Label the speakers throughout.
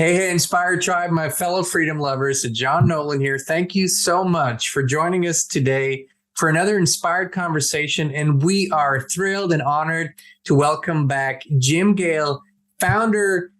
Speaker 1: Hey, Inspired Tribe, my fellow freedom lovers, John Nolan here. Thank you so much for joining us today for another inspired conversation. And we are thrilled and honored to welcome back Jim Gale, founder,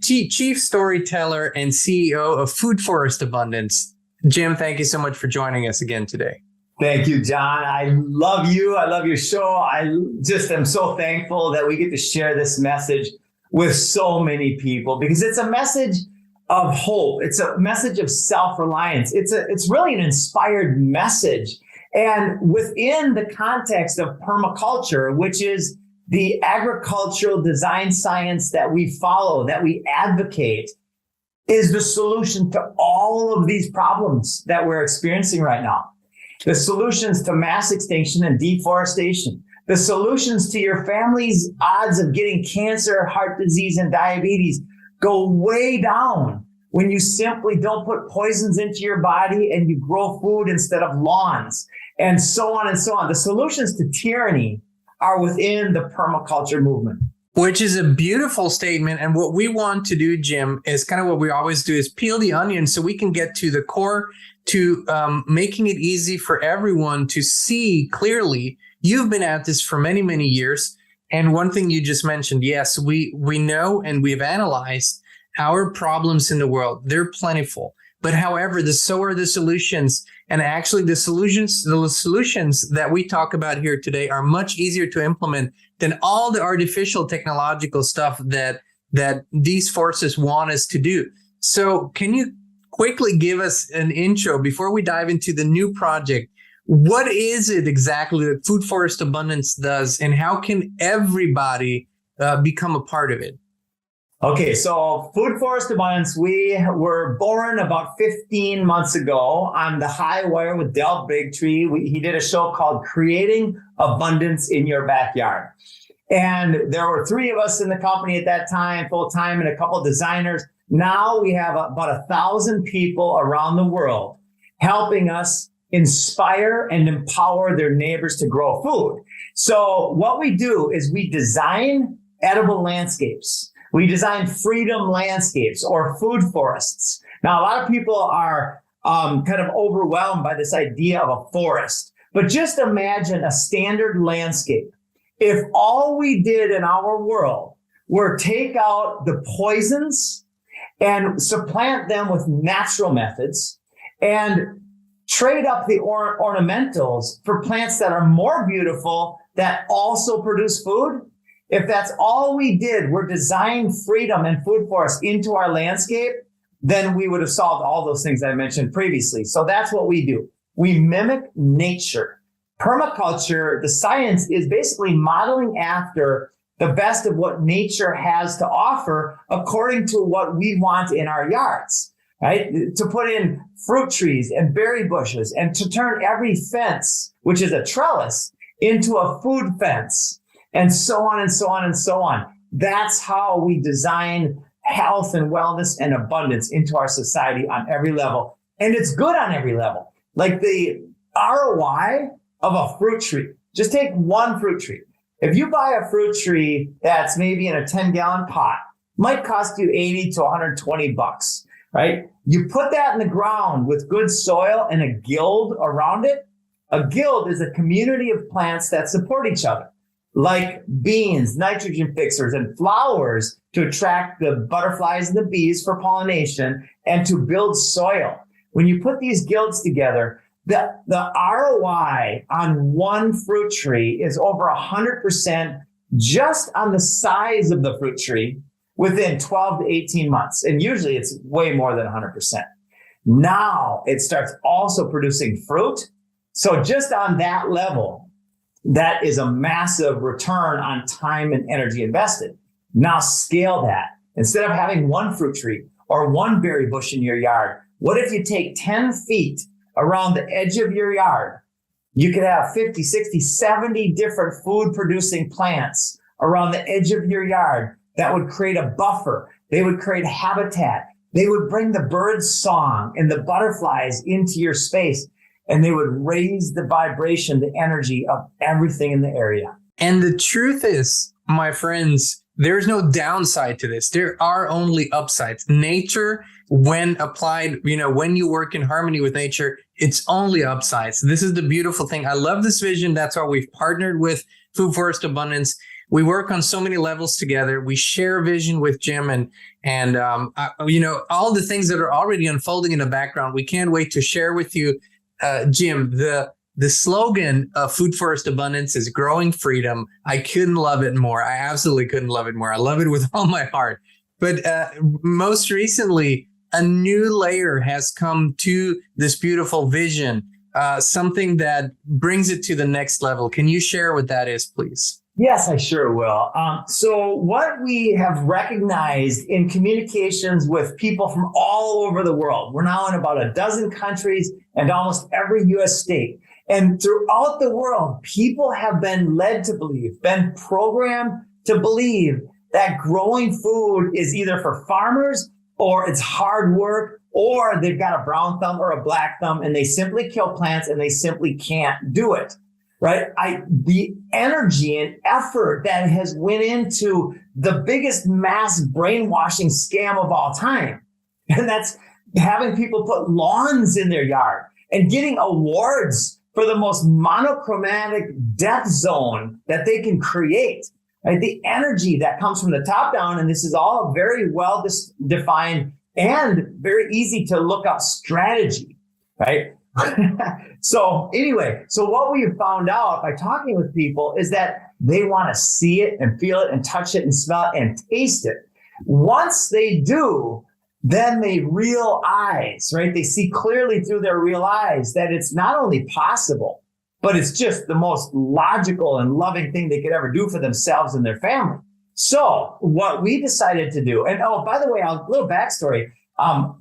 Speaker 1: chief storyteller, and CEO of Food Forest Abundance. Jim, thank you so much for joining us again today.
Speaker 2: Thank you, John. I love you. I love your show. I just am so thankful that we get to share this message with so many people because it's a message of hope. It's a message of self-reliance. It's really an inspired message. And within the context of permaculture, which is the agricultural design science that we follow, that we advocate, is the solution to all of these problems that we're experiencing right now. The solutions to mass extinction and deforestation, the solutions to your family's odds of getting cancer, heart disease, and diabetes go way down when you simply don't put poisons into your body and you grow food instead of lawns, and so on and so on. The solutions to tyranny are within the permaculture movement.
Speaker 1: Which is a beautiful statement. And what we want to do, Jim, is kind of what we always do, is peel the onion so we can get to the core, to making it easy for everyone to see clearly. You've been at this for many, many years. And one thing you just mentioned, yes, we know and we've analyzed our problems in the world. They're plentiful. But however, so are the solutions. And actually the solutions that we talk about here today are much easier to implement than all the artificial technological stuff that these forces want us to do. So can you quickly give us an intro before we dive into the new project? What is it exactly that Food Forest Abundance does, and how can everybody become a part of it?
Speaker 2: Okay, so Food Forest Abundance, we were born about 15 months ago on the high wire with Del Bigtree. He did a show called Creating Abundance in Your Backyard. And there were 3 of us in the company at that time, full time, and a couple of designers. Now we have about 1,000 people around the world helping us inspire and empower their neighbors to grow food. So what we do is we design edible landscapes. We design freedom landscapes or food forests. Now, a lot of people are kind of overwhelmed by this idea of a forest, but just imagine a standard landscape. If all we did in our world were take out the poisons and supplant them with natural methods and trade up the ornamentals for plants that are more beautiful that also produce food. If that's all we did, we're designing freedom and food forests into our landscape, then we would have solved all those things I mentioned previously. So that's what we do. We mimic nature. Permaculture, the science, is basically modeling after the best of what nature has to offer according to what we want in our yards, right? To put in fruit trees and berry bushes and to turn every fence, which is a trellis, into a food fence, and so on and so on and so on. That's how we design health and wellness and abundance into our society on every level. And it's good on every level. Like the ROI of a fruit tree. Just take one fruit tree. If you buy a fruit tree that's maybe in a 10-gallon pot, might cost you 80 to 120 bucks, right? You put that in the ground with good soil and a guild around it. A guild is a community of plants that support each other, like beans, nitrogen fixers, and flowers to attract the butterflies and the bees for pollination and to build soil. When you put these guilds together, the ROI on one fruit tree is over 100% just on the size of the fruit tree within 12 to 18 months. And usually it's way more than 100%. Now it starts also producing fruit. So just on that level, that is a massive return on time and energy invested. Now scale that. Instead of having one fruit tree or one berry bush in your yard, what if you take 10 feet around the edge of your yard? You could have 50, 60, 70 different food producing plants around the edge of your yard that would create a buffer. They would create habitat. They would bring the birds' song and the butterflies into your space, and they would raise the vibration, the energy of everything in the area.
Speaker 1: And the truth is, my friends, there's no downside to this. There are only upsides. Nature, when applied, when you work in harmony with nature, it's only upsides. This is the beautiful thing. I love this vision. That's why we've partnered with Food Forest Abundance. We work on so many levels together. We share a vision with Jim and all the things that are already unfolding in the background. We can't wait to share with you, Jim. The slogan of Food Forest Abundance is growing freedom. I couldn't love it more. I absolutely couldn't love it more. I love it with all my heart. But most recently, a new layer has come to this beautiful vision, something that brings it to the next level. Can you share what that is, please?
Speaker 2: Yes, I sure will. So what we have recognized in communications with people from all over the world, we're now in about a dozen countries and almost every U.S. state. And throughout the world, people have been led to believe, been programmed to believe that growing food is either for farmers or it's hard work, or they've got a brown thumb or a black thumb and they simply kill plants and they simply can't do it. Right? The energy and effort that has went into the biggest mass brainwashing scam of all time. And that's having people put lawns in their yard and getting awards for the most monochromatic death zone that they can create. Right? The energy that comes from the top down, and this is all very well defined and very easy to look up strategy, right? So what we have found out by talking with people is that they want to see it and feel it and touch it and smell it and taste it. Once they do, then they realize, right? They see clearly through their real eyes that it's not only possible, but it's just the most logical and loving thing they could ever do for themselves and their family. So what we decided to do, and oh, by the way, a little backstory.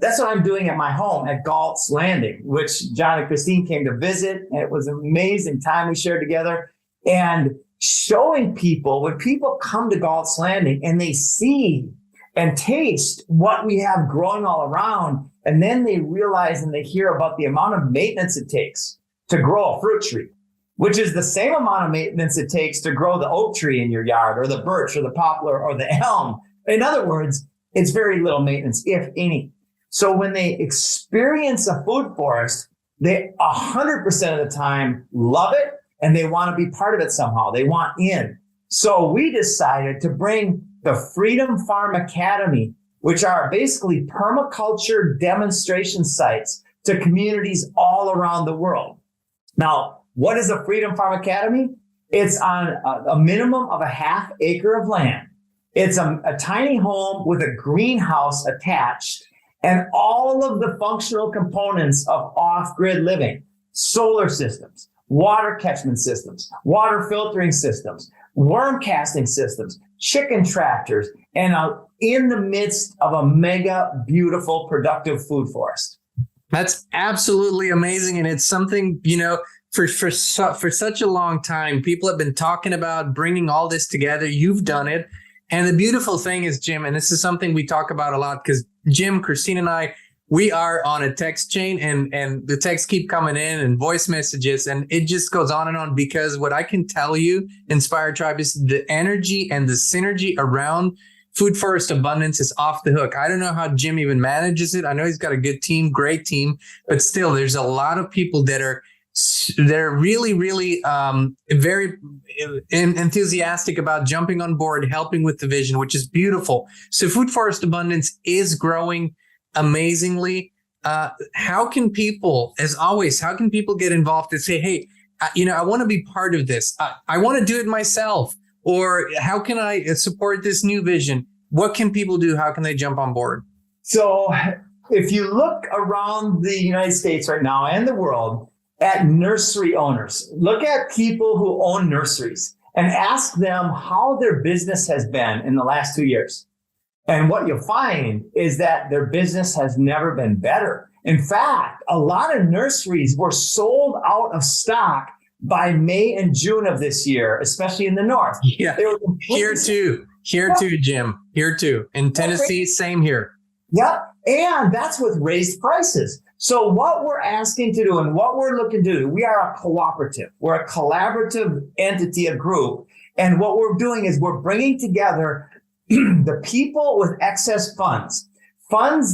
Speaker 2: That's what I'm doing at my home at Galt's Landing, which John and Kristin came to visit. And it was an amazing time we shared together, and showing people, when people come to Galt's Landing and they see and taste what we have growing all around, and then they realize and they hear about the amount of maintenance it takes to grow a fruit tree, which is the same amount of maintenance it takes to grow the oak tree in your yard, or the birch or the poplar or the elm. In other words, it's very little maintenance, if any. So when they experience a food forest, they 100% of the time love it and they want to be part of it somehow. They want in. So we decided to bring the Freedom Farm Academy, which are basically permaculture demonstration sites, to communities all around the world. Now, what is a Freedom Farm Academy? It's on a minimum of a half acre of land. It's a tiny home with a greenhouse attached and all of the functional components of off-grid living: solar systems, water catchment systems, water filtering systems, worm casting systems, chicken tractors, and in the midst of a mega beautiful productive food forest.
Speaker 1: That's absolutely amazing. And it's something, for such a long time, people have been talking about bringing all this together. You've done it. And the beautiful thing is, Jim, and this is something we talk about a lot, because Jim, Kristin, and I, we are on a text chain, and the texts keep coming in and voice messages, and it just goes on and on, because what I can tell you, Inspired Tribe, is the energy and the synergy around Food Forest Abundance is off the hook. I don't know how Jim even manages it. I know he's got a good team, great team, but still, there's a lot of people that are really, really very enthusiastic about jumping on board, helping with the vision, which is beautiful. So Food Forest Abundance is growing amazingly. How can people, as always, how can people get involved and say, hey, I want to be part of this. I want to do it myself. Or how can I support this new vision? What can people do? How can they jump on board?
Speaker 2: So if you look around the United States right now and the world at nursery owners, look at people who own nurseries and ask them how their business has been in the last 2 years. And what you'll find is that their business has never been better. In fact, a lot of nurseries were sold out of stock by May and June of this year, especially in the north.
Speaker 1: Yeah, here too, Jim. Here too. In Tennessee, same here.
Speaker 2: Yep. And that's with raised prices. So what we're asking to do and what we're looking to do, we are a cooperative. We're a collaborative entity, a group. And what we're doing is we're bringing together the people with excess funds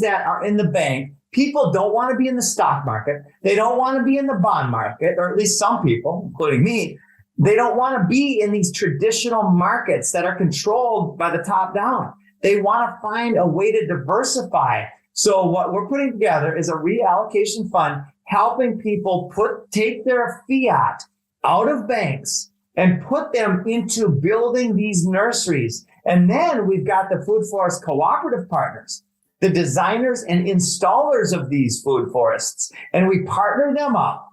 Speaker 2: that are in the bank. People don't want to be in the stock market. They don't want to be in the bond market, or at least some people, including me. They don't want to be in these traditional markets that are controlled by the top down. They want to find a way to diversify. So what we're putting together is a reallocation fund helping people take their fiat out of banks and put them into building these nurseries. And then we've got the food forest cooperative partners, the designers and installers of these food forests, and we partner them up.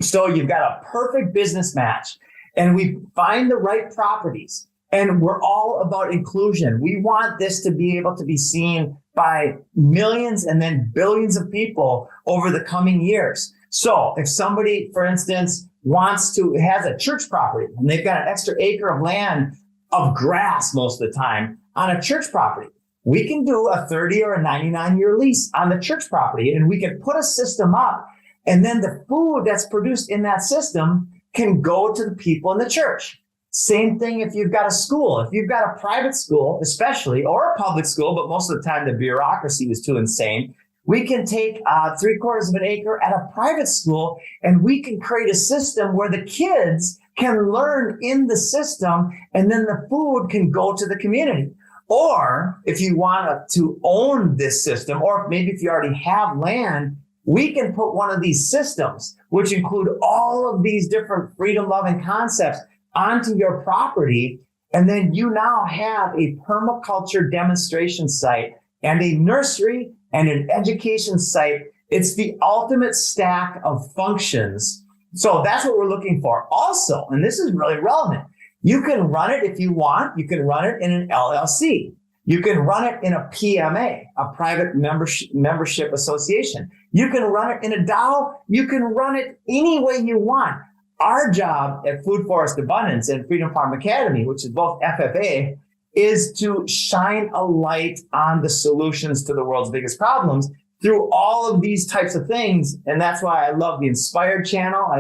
Speaker 2: So you've got a perfect business match, and we find the right properties, and we're all about inclusion. We want this to be able to be seen by millions and then billions of people over the coming years. So if somebody, for instance, has a church property and they've got an extra acre of land of grass most of the time on a church property, we can do a 30 or a 99-year lease on the church property, and we can put a system up, and then the food that's produced in that system can go to the people in the church. Same thing if you've got a school. If you've got a private school, especially, or a public school, but most of the time the bureaucracy is too insane, we can take 3/4 of an acre at a private school, and we can create a system where the kids can learn in the system, and then the food can go to the community. Or if you want to own this system, or maybe if you already have land, we can put one of these systems, which include all of these different freedom-loving concepts, onto your property. And then you now have a permaculture demonstration site and a nursery and an education site. It's the ultimate stack of functions. So that's what we're looking for. Also, and this is really relevant, you can run it if you want. You can run it in an LLC. You can run it in a PMA, a private membership association. You can run it in a DAO. You can run it any way you want. Our job at Food Forest Abundance and Freedom Farm Academy, which is both FFA, is to shine a light on the solutions to the world's biggest problems through all of these types of things. And that's why I love the Inspired channel. I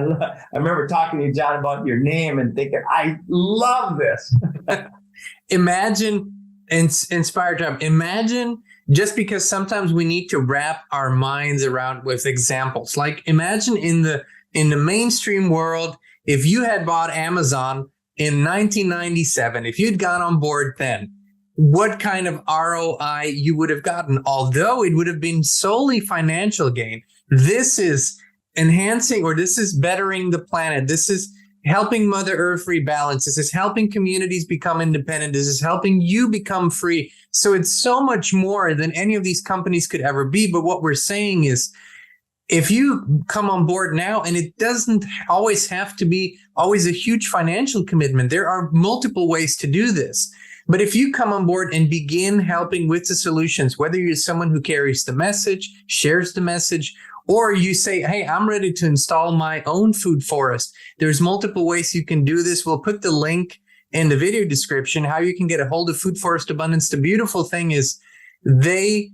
Speaker 2: remember talking to you, John, about your name and thinking, I love this.
Speaker 1: Imagine, Inspired Job, imagine, just because sometimes we need to wrap our minds around with examples. Like imagine in the mainstream world, if you had bought Amazon in 1997, if you'd gone on board then, what kind of ROI you would have gotten, although it would have been solely financial gain. This is enhancing, or this is bettering the planet. This is helping Mother Earth rebalance. This is helping communities become independent. This is helping you become free. So it's so much more than any of these companies could ever be. But what we're saying is, if you come on board now, and it doesn't always have to be always a huge financial commitment. There are multiple ways to do this. But if you come on board and begin helping with the solutions, whether you're someone who carries the message, shares the message, or you say, hey, I'm ready to install my own food forest. There's multiple ways you can do this. We'll put the link in the video description, how you can get a hold of Food Forest Abundance. The beautiful thing is they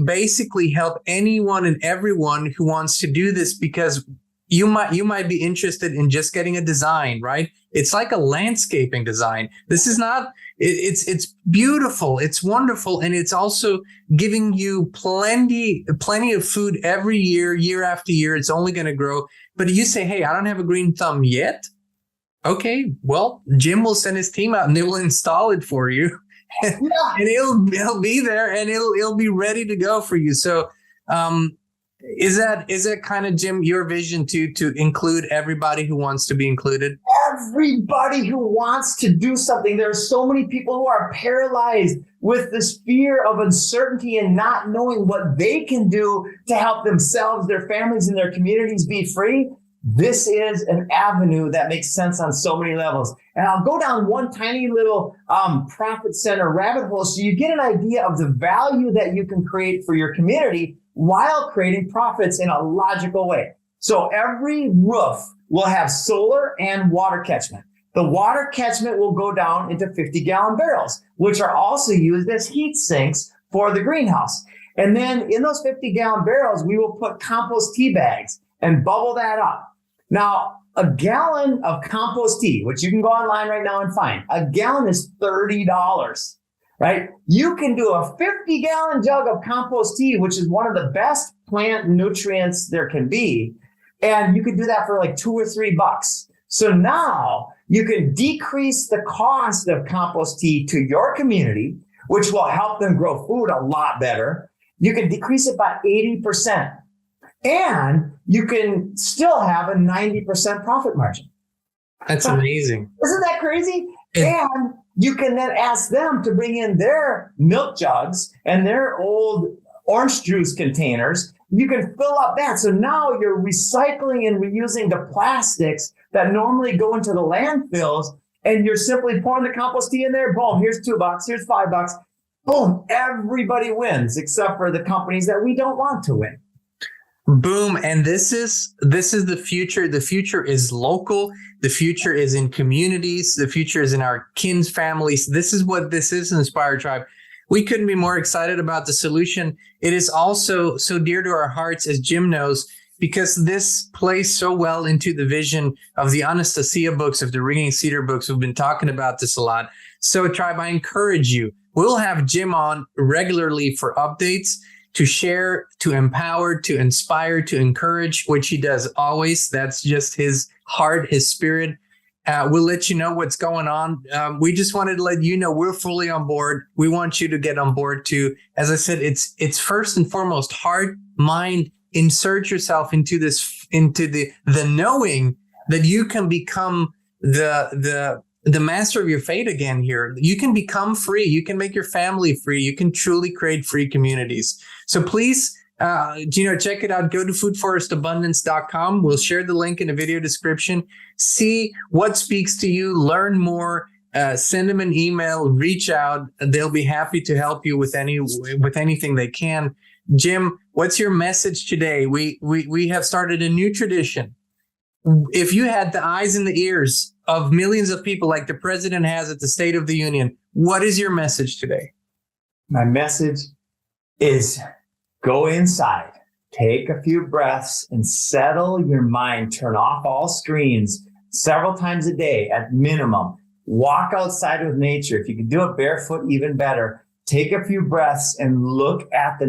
Speaker 1: basically help anyone and everyone who wants to do this, because you might be interested in just getting a design, right? It's like a landscaping design. This is not, it's beautiful, it's wonderful, and it's also giving you plenty of food every year, year after year. It's only going to grow. But you say, hey, I don't have a green thumb yet. Okay, well, Jim will send his team out and they will install it for you. Yeah. And it'll be there and it'll be ready to go for you. So is that kind of, Jim, your vision to include everybody who wants to be included?
Speaker 2: Everybody who wants to do something. There are so many people who are paralyzed with this fear of uncertainty and not knowing what they can do to help themselves, their families, and their communities be free. This is an avenue that makes sense on so many levels. And I'll go down one tiny little profit center rabbit hole so you get an idea of the value that you can create for your community while creating profits in a logical way. So every roof will have solar and water catchment. The water catchment will go down into 50-gallon barrels, which are also used as heat sinks for the greenhouse. And then in those 50-gallon barrels, we will put compost tea bags and bubble that up. Now, a gallon of compost tea, which you can go online right now and find, a gallon is $30, right? You can do a 50-gallon jug of compost tea, which is one of the best plant nutrients there can be. And you can do that for like $2 or $3. So now you can decrease the cost of compost tea to your community, which will help them grow food a lot better. You can decrease it by 80%. And you can still have a 90% profit margin.
Speaker 1: That's amazing.
Speaker 2: Isn't that crazy? And you can then ask them to bring in their milk jugs and their old orange juice containers. You can fill up that. So now you're recycling and reusing the plastics that normally go into the landfills, and you're simply pouring the compost tea in there. Boom, here's $2, here's $5. Boom, everybody wins except for the companies that we don't want to win.
Speaker 1: Boom. And this is the future. The future is local. The future is in communities. The future is in our kin's families. This is what this is, Inspire Tribe. We couldn't be more excited about the solution. It is also so dear to our hearts, as Jim knows, because this plays so well into the vision of the Anastasia books, of the Ringing Cedar books. We've been talking about this a lot. So, Tribe, I encourage you. We'll have Jim on regularly for updates, to share, to empower, to inspire, to encourage, which he does always. That's just his heart, his spirit. We'll let you know what's going on. We just wanted to let you know we're fully on board. We want you to get on board too. As I said, it's first and foremost heart, mind. Insert yourself into the knowing that you can become the master of your fate again here. You can become free. You can make your family free. You can truly create free communities. So please, check it out. Go to foodforestabundance.com. We'll share the link in the video description. See what speaks to you. Learn more. Send them an email. Reach out. They'll be happy to help you with anything they can. Jim, what's your message today? We have started a new tradition. If you had the eyes and the ears of millions of people like the president has at the State of the Union, what is your message today?
Speaker 2: My message is go inside, take a few breaths, and settle your mind. Turn off all screens several times a day at minimum. Walk outside with nature. If you can do it barefoot, even better. Take a few breaths and look at the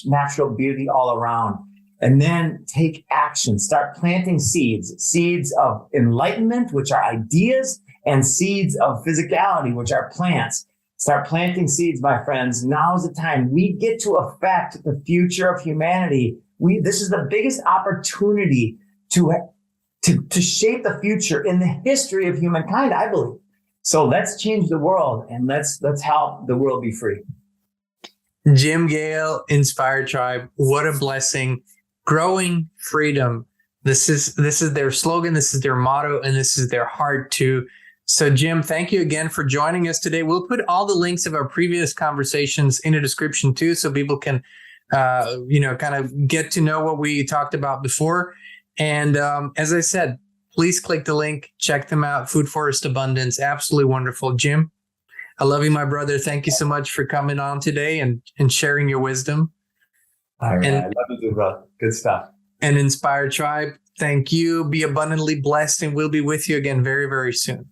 Speaker 2: natural beauty all around. And then take action. Start planting seeds of enlightenment, which are ideas, and seeds of physicality, which are plants. Start planting seeds, my friends. Now's the time. We get to affect the future of humanity. This is the biggest opportunity to shape the future in the history of humankind, I believe. So let's change the world, and let's help the world be free.
Speaker 1: Jim, Gale, Inspire Tribe, what a blessing. Growing freedom. This is their slogan. This is their motto, and this is their heart too. So, Jim, thank you again for joining us today. We'll put all the links of our previous conversations in the description too, so people can, kind of get to know what we talked about before. And as I said, please click the link, check them out. Food Forest Abundance, absolutely wonderful. Jim, I love you, my brother. Thank you so much for coming on today and sharing your wisdom.
Speaker 2: All right. I love you too, bro. Good stuff.
Speaker 1: And Inspire Tribe, thank you. Be abundantly blessed, and we'll be with you again very, very soon.